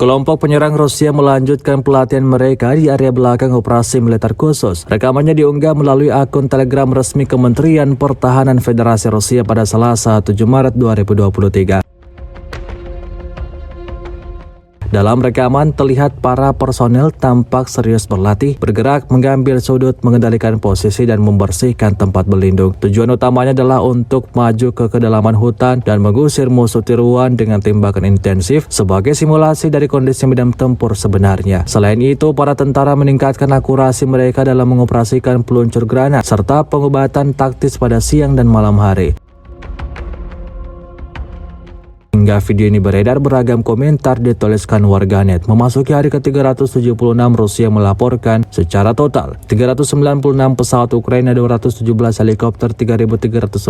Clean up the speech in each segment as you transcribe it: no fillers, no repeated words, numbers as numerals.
Kelompok penyerang Rusia melanjutkan pelatihan mereka di area belakang operasi militer khusus. Rekamannya diunggah melalui akun Telegram resmi Kementerian Pertahanan Federasi Rusia pada Selasa 7 Maret 2023. Dalam rekaman terlihat para personel tampak serius berlatih, bergerak, mengambil sudut, mengendalikan posisi dan membersihkan tempat berlindung. Tujuan utamanya adalah untuk maju ke kedalaman hutan dan mengusir musuh tiruan dengan tembakan intensif sebagai simulasi dari kondisi medan tempur sebenarnya. Selain itu, para tentara meningkatkan akurasi mereka dalam mengoperasikan peluncur granat serta pengobatan taktis pada siang dan malam hari. Hingga video ini beredar, beragam komentar dituliskan warganet. Memasuki hari ke-376, Rusia melaporkan secara total 396 pesawat Ukraina, 217 helikopter, 3.345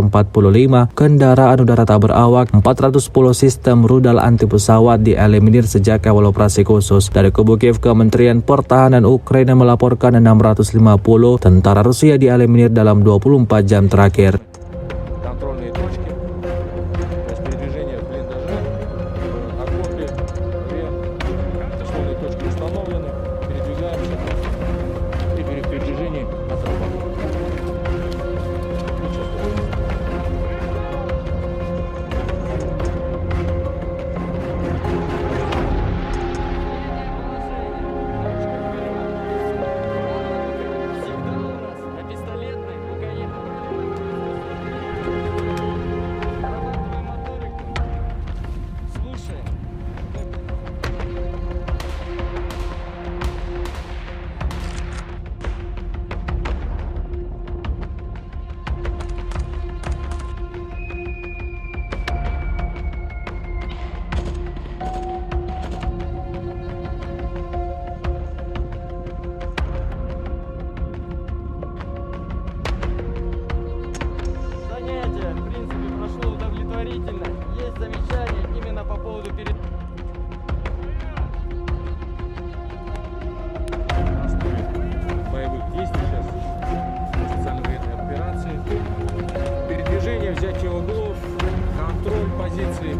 kendaraan udara tak berawak, 410 sistem rudal anti pesawat dieliminir sejak awal operasi khusus. Dari kubu Kiev, Kementerian Pertahanan Ukraina melaporkan 650 tentara Rusia dieliminir dalam 24 jam terakhir. Есть замечания именно по поводу боевых действий сейчас, специальной военной операции, передвижение, взятие углов, контроль позиций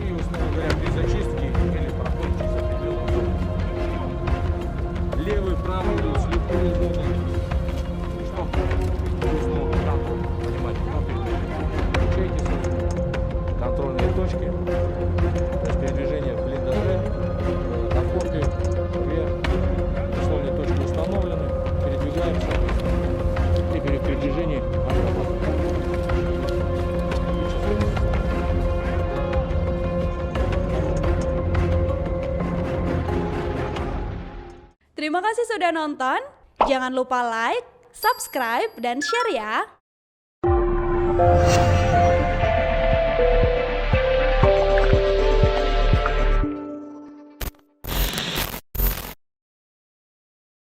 и, условно говоря, при зачистке или проход через определенную зону. Левый, правый, слепую зону. Контрольные точки, то есть передвижение в блиндаже, окопе, вверх, условные точки установлены, передвигаемся и при передвижении отрабатываем. Terima kasih sudah nonton, jangan lupa like, subscribe, dan share ya!